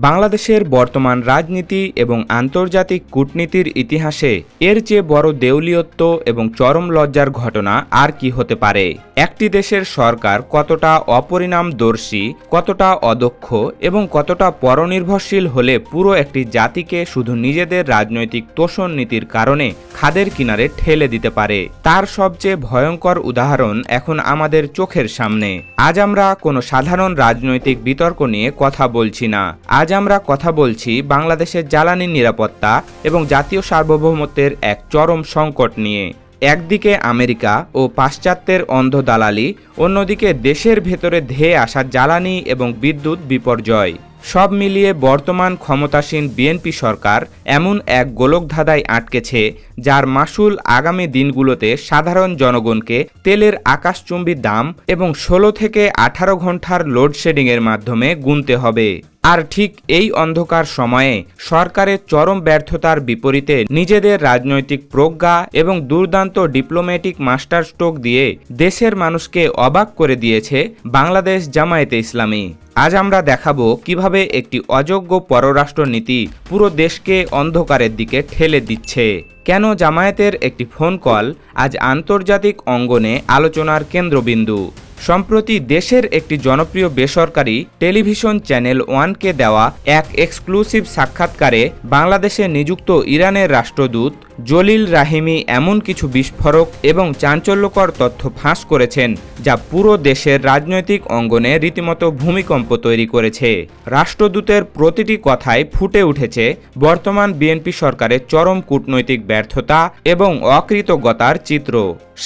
বাংলাদেশের বর্তমান রাজনীতি এবং আন্তর্জাতিক কূটনীতির ইতিহাসে এর চেয়ে বড় দেউলিয়ত্ব এবং চরম লজ্জার ঘটনা আর কি হতে পারে। একটি দেশের সরকার কতটা অপরিণামদর্শী, কতটা অদক্ষ এবং কতটা পরনির্ভরশীল হলে পুরো একটি জাতিকে শুধু নিজেদের রাজনৈতিক তোষণ নীতির কারণে খাদের কিনারে ঠেলে দিতে পারে, তার সবচেয়ে ভয়ঙ্কর উদাহরণ এখন আমাদের চোখের সামনে। আজ আমরা কোনো সাধারণ রাজনৈতিক বিতর্ক নিয়ে কথা বলছি না। আজ আমরা কথা বলছি বাংলাদেশের জ্বালানি নিরাপত্তা এবং জাতীয় সার্বভৌমত্বের এক চরম সংকট নিয়ে। একদিকে আমেরিকা ও পাশ্চাত্যের অন্ধ দালালি, অন্যদিকে দেশের ভেতরে ধেয়ে আসা জ্বালানি এবং বিদ্যুৎ বিপর্যয়। সব মিলিয়ে বর্তমান ক্ষমতাসীন বিএনপি সরকার এমন এক গোলকধাঁধায় আটকেছে, যার মাসুল আগামী দিনগুলোতে সাধারণ জনগণকে তেলের আকাশচুম্বী দাম এবং 16 থেকে 18 ঘন্টার লোডশেডিংয়ের মাধ্যমে গুনতে হবে। আর ঠিক এই অন্ধকার সময়ে সরকারের চরম ব্যর্থতার বিপরীতে নিজেদের রাজনৈতিক প্রজ্ঞা এবং দুর্দান্ত ডিপ্লোম্যাটিক মাস্টার স্ট্রোক দিয়ে দেশের মানুষকে অবাক করে দিয়েছে বাংলাদেশ জামায়াতে ইসলামী। আজ আমরা দেখাবো কিভাবে একটি অযোগ্য পররাষ্ট্রনীতি পুরো দেশকে অন্ধকারের দিকে ঠেলে দিচ্ছে। কেন জামায়াতের একটি ফোন কল আজ আন্তর্জাতিক অঙ্গনে আলোচনার কেন্দ্রবিন্দু। সম্প্রতি দেশের একটি জনপ্রিয় বেসরকারি টেলিভিশন চ্যানেল ওয়ানকে দেওয়া এক এক্সক্লুসিভ সাক্ষাৎকারে বাংলাদেশে নিযুক্ত ইরানের রাষ্ট্রদূত জলিল রাহিমি এমন কিছু বিস্ফোরক এবং চাঞ্চল্যকর তথ্য ফাঁস করেছেন, যা পুরো দেশের রাজনৈতিক অঙ্গনে রীতিমতো ভূমিকম্প তৈরি করেছে। রাষ্ট্রদূতের প্রতিটি কথায় ফুটে উঠেছে বর্তমান বিএনপি সরকারের চরম কূটনৈতিক ব্যর্থতা এবং অকৃতজ্ঞতার চিত্র।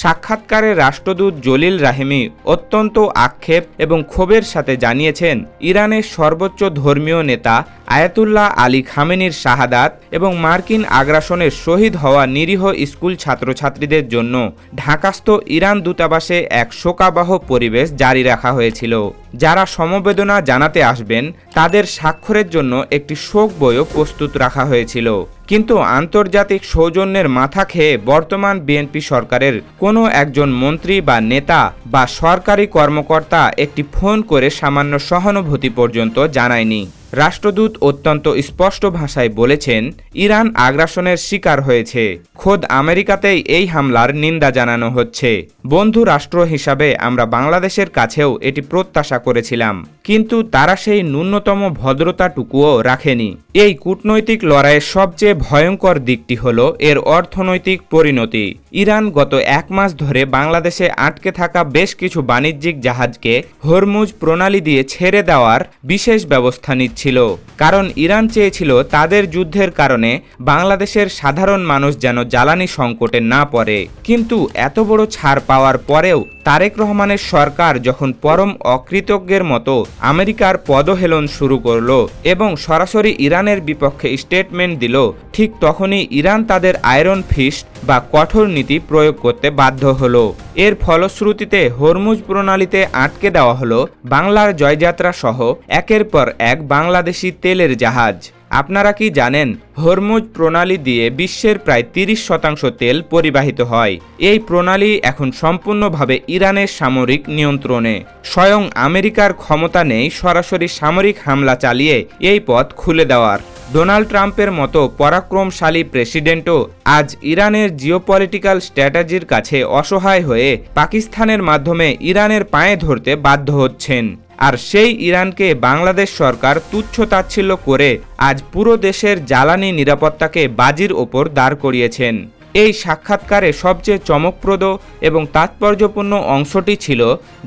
সাক্ষাৎকারে রাষ্ট্রদূত জলিল রাহিমি অত্যন্ত আক্ষেপ এবং ক্ষোভের সাথে জানিয়েছেন, ইরানের সর্বোচ্চ ধর্মীয় নেতা আয়াতুল্লাহ আলী খামেনির শাহাদাত এবং মার্কিন আগ্রাসনের শহীদ হওয়া নিরীহ স্কুল ছাত্রছাত্রীদের জন্য ঢাকাস্থ ইরান দূতাবাসে এক শোকাবহ পরিবেশ জারি রাখা হয়েছিল। যারা সমবেদনা জানাতে আসবেন তাদের স্বাক্ষরের জন্য একটি শোক বইও প্রস্তুত রাখা হয়েছিল। কিন্তু আন্তর্জাতিক সৌজন্যের মাথা খেয়ে বর্তমান বিএনপি সরকারের কোনো একজন মন্ত্রী বা নেতা বা সরকারি কর্মকর্তা একটি ফোন করে সামান্য সহানুভূতি পর্যন্ত জানায়নি। রাষ্ট্রদূত অত্যন্ত স্পষ্ট ভাষায় বলেছেন, ইরান আগ্রাসনের শিকার হয়েছে। খোদ আমেরিকাতেই এই হামলার নিন্দা জানানো হচ্ছে। বন্ধু রাষ্ট্র হিসাবে আমরা বাংলাদেশের কাছেও এটি প্রত্যাশা করেছিলাম, কিন্তু তারা সেই ন্যূনতম ভদ্রতাটুকুও রাখেনি। এই কূটনৈতিক লড়াইয়ের সবচেয়ে ভয়ঙ্কর দিকটি হল এর অর্থনৈতিক পরিণতি। ইরান গত 1 মাস ধরে বাংলাদেশে আটকে থাকা বেশ কিছু বাণিজ্যিক জাহাজকে হরমুজ প্রণালী দিয়ে ছেড়ে দেওয়ার বিশেষ ব্যবস্থা নিচ্ছিল, কারণ ইরান চেয়েছিল তাদের যুদ্ধের কারণে বাংলাদেশের সাধারণ মানুষ যেন জ্বালানি সংকটে না পড়ে। কিন্তু এত বড় ছাড় পাওয়ার পরেও তারেক রহমানের সরকার যখন পরম অকৃতজ্ঞের মতো আমেরিকার পদহেলন শুরু করল এবং সরাসরি ইরানের বিপক্ষে স্টেটমেন্ট দিল, ঠিক তখনই ইরান তাদের আয়রন ফিস্ট বা কঠোর নীতি প্রয়োগ করতে বাধ্য হলো। এর ফলশ্রুতিতে হরমুজ প্রণালীতে আটকে দেওয়া হলো বাংলার জয়যাত্রা সহ একের পর এক বাংলাদেশি তেলের জাহাজ। আপনারা কি জানেন, হরমুজ প্রণালী দিয়ে বিশ্বের প্রায় 30% তেল পরিবাহিত হয়। এই প্রণালী এখন সম্পূর্ণভাবে ইরানের সামরিক নিয়ন্ত্রণে। স্বয়ং আমেরিকার ক্ষমতা নেই সরাসরি সামরিক হামলা চালিয়ে এই পথ খুলে দেওয়ার। ডোনাল্ড ট্রাম্পের মতো পরাক্রমশালী প্রেসিডেন্টও আজ ইরানের জিওপলিটিক্যাল স্ট্র্যাটেজির কাছে অসহায় হয়ে পাকিস্তানের মাধ্যমে ইরানের পায়ে ধরতে বাধ্য হচ্ছেন। আর সেই ইরানকে বাংলাদেশ সরকার তুচ্ছ-তাচ্ছিল্য করে আজ পুরো দেশের জ্বালানি নিরাপত্তাকে বাজির ওপর দাঁড় করিয়েছেন। এই সাক্ষাৎকারে সবচেয়ে চমকপ্রদ এবং তাৎপর্যপূর্ণ অংশটি ছিল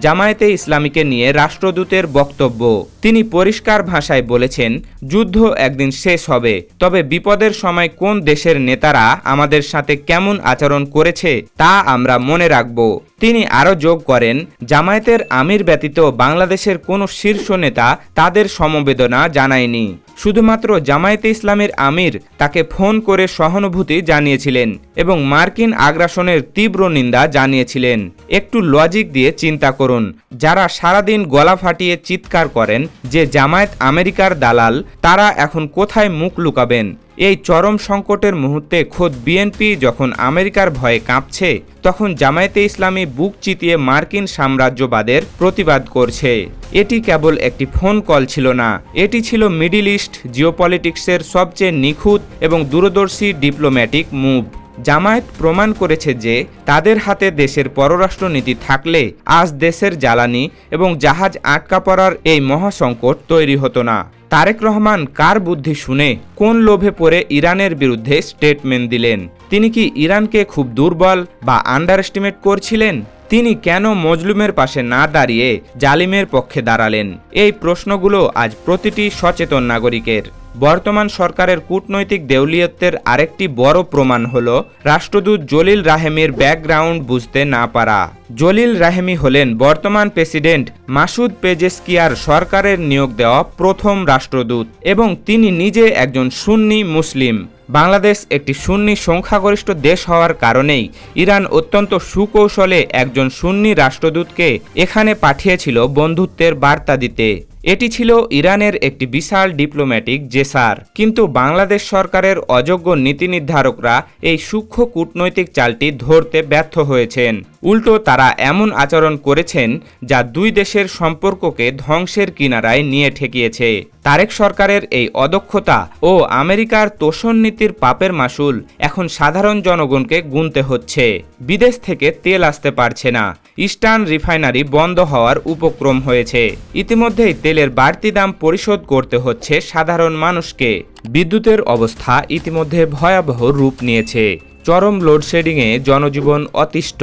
জামায়াতে ইসলামীকে নিয়ে রাষ্ট্রদূতের বক্তব্য। তিনি পরিষ্কার ভাষায় বলেছেন, যুদ্ধ একদিন শেষ হবে, তবে বিপদের সময় কোন দেশের নেতারা আমাদের সাথে কেমন আচরণ করেছে তা আমরা মনে রাখব। তিনি আরও যোগ করেন, জামায়াতের আমির ব্যতীত বাংলাদেশের কোনো শীর্ষ নেতা তাদের সমবেদনা জানায়নি। শুধুমাত্র জামায়াতে ইসলামীর আমির তাকে ফোন করে সহানুভূতি জানিয়েছিলেন এবং মার্কিন আগ্রাসনের তীব্র নিন্দা জানিয়েছিলেন। একটু লজিক দিয়ে চিন্তা করুন, যারা সারাদিন গলা ফাটিয়ে চিৎকার করেন যে জামায়াত আমেরিকার দালাল, তারা এখন কোথায় মুখ লুকাবেন? এই চরম সংকটের মুহূর্তে খোদ বিএনপি যখন আমেরিকার ভয়ে কাঁপছে, তখন জামায়াতে ইসলামী বুক চিতিয়ে মার্কিন সাম্রাজ্যবাদের প্রতিবাদ করছে। এটি কেবল একটি ফোন কল ছিল না, এটি ছিল মিডল ইস্ট জিওপলিটিক্সের সবচেয়ে নিখুঁত এবং দূরদর্শী ডিপ্লোম্যাটিক মুভ। জামায়াত প্রমাণ করেছে যে তাদের হাতে দেশের পররাষ্ট্রনীতি থাকলে আজ দেশের জ্বালানি এবং জাহাজ আটকা পড়ার এই মহাসংকট তৈরি হতো না। তারেক রহমান কার বুদ্ধি শুনে কোন লোভে পড়ে ইরানের বিরুদ্ধে স্টেটমেন্ট দিলেন? তিনি কি ইরানকে খুব দুর্বল বা আন্ডার এস্টিমেট করছিলেন? তিনি কেন মজলুমের পাশে না দাঁড়িয়ে জালিমের পক্ষে দাঁড়ালেন? এই প্রশ্নগুলো আজ প্রতিটি সচেতন নাগরিকের। বর্তমান সরকারের কূটনৈতিক দেউলিয়ত্বের আরেকটি বড় প্রমাণ হল রাষ্ট্রদূত জলিল রাহেমির ব্যাকগ্রাউন্ড বুঝতে না পারা। জলিল রাহেমি হলেন বর্তমান প্রেসিডেন্ট মাসুদ পেজেশকিয়ার সরকারের নিয়োগ দেওয়া প্রথম রাষ্ট্রদূত এবং তিনি নিজে একজন সুন্নি মুসলিম। বাংলাদেশ একটি সুন্নি সংখ্যাগরিষ্ঠ দেশ হওয়ার কারণেই ইরান অত্যন্ত সুকৌশলে একজন সুন্নি রাষ্ট্রদূতকে এখানে পাঠিয়েছিল বন্ধুত্বের বার্তা দিতে। এটি ছিল ইরানের একটি বিশাল ডিপ্লোম্যাটিক জেসার। কিন্তু বাংলাদেশ সরকারের অযোগ্য নীতি নির্ধারকরা এই সূক্ষ্ম কূটনৈতিক চালটি ধরতে ব্যর্থ হয়েছেন। উল্টো তারা এমন আচরণ করেছেন যা দুই দেশের সম্পর্ককে ধ্বংসের কিনারায় নিয়ে ঠেকিয়েছে। তারেক সরকারের এই অদক্ষতা ও আমেরিকার তোষণ নীতির পাপের মাসুল এখন সাধারণ জনগণকে গুনতে হচ্ছে। বিদেশ থেকে তেল আসতে পারছে না, ইস্টার্ন রিফাইনারি বন্ধ হওয়ার উপক্রম হয়েছে। ইতিমধ্যেই তেলের বাড়তি দাম পরিশোধ করতে হচ্ছে সাধারণ মানুষকে। বিদ্যুতের অবস্থা ইতিমধ্যে ভয়াবহ রূপ নিয়েছে। চরম লোডশেডিংয়ে জনজীবন অতিষ্ঠ।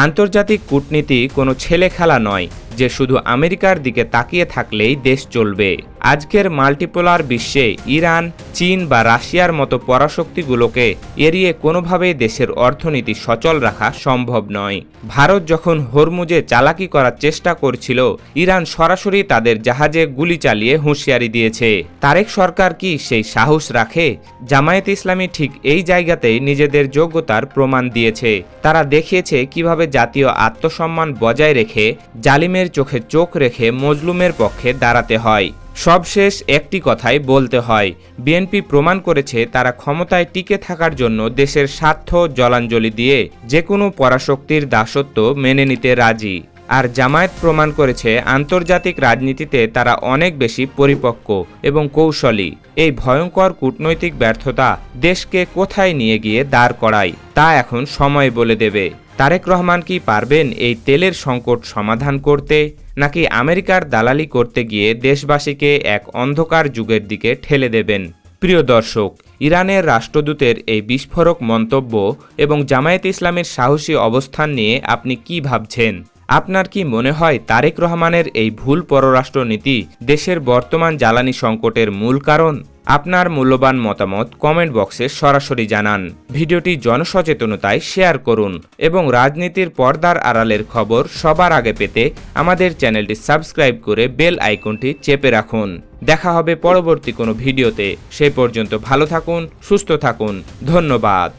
আন্তর্জাতিক কূটনীতি কোনো ছেলে খেলা নয় যে শুধু আমেরিকার দিকে তাকিয়ে থাকলেই দেশ চলবে। আজকের মাল্টিপোলার বিশ্বে ইরান, চীন বা রাশিয়ার মতো পরাশক্তিগুলোকে এড়িয়ে কোনোভাবেই দেশের অর্থনীতি সচল রাখা সম্ভব নয়। ভারত যখন হরমুজে চালাকি করার চেষ্টা করছিল, ইরান সরাসরি তাদের জাহাজে গুলি চালিয়ে হুঁশিয়ারি দিয়েছে। তারেক সরকার কি সেই সাহস রাখে? জামায়াতে ইসলামী ঠিক এই জায়গাতেই নিজেদের যোগ্যতার প্রমাণ দিয়েছে। তারা দেখিয়েছে কিভাবে জাতীয় আত্মসম্মান বজায় রেখে জালিমের চোখে চোখ রেখে মজলুমের পক্ষে দাঁড়াতে হয়। সবশেষ একটি কথাই বলতে হয়, বিএনপি প্রমাণ করেছে তারা ক্ষমতায় টিকে থাকার জন্য দেশের স্বার্থ জলাঞ্জলি দিয়ে যে কোনো পরাশক্তির দাসত্ব মেনে নিতে রাজি। আর জামায়াত প্রমাণ করেছে আন্তর্জাতিক রাজনীতিতে তারা অনেক বেশি পরিপক্ক এবং কৌশলী। এই ভয়ঙ্কর কূটনৈতিক ব্যর্থতা দেশকে কোথায় নিয়ে গিয়ে দাঁড় করায় তা এখন সময় বলে দেবে। তারেক রহমান কি পারবেন এই তেলের সংকট সমাধান করতে, নাকি আমেরিকার দালালি করতে গিয়ে দেশবাসীকে এক অন্ধকার যুগের দিকে ঠেলে দেবেন? প্রিয় দর্শক, ইরানের রাষ্ট্রদূতের এই বিস্ফোরক মন্তব্য এবং জামায়াতে ইসলামের সাহসী অবস্থান নিয়ে আপনি কি ভাবছেন? আপনার কি মনে হয় তারেক রহমানের এই ভুল পররাষ্ট্রনীতি দেশের বর্তমান জ্বালানি সংকটের মূল কারণ? আপনার মূল্যবান মতামত কমেন্ট বক্সে সরাসরি জানান। ভিডিওটি জনসচেতনতায় শেয়ার করুন এবং রাজনীতির পর্দার আড়ালের খবর সবার আগে পেতে আমাদের চ্যানেলটি সাবস্ক্রাইব করে বেল আইকনটি চেপে রাখুন। দেখা হবে পরবর্তী কোনো ভিডিওতে। সেই পর্যন্ত ভালো থাকুন, সুস্থ থাকুন। ধন্যবাদ।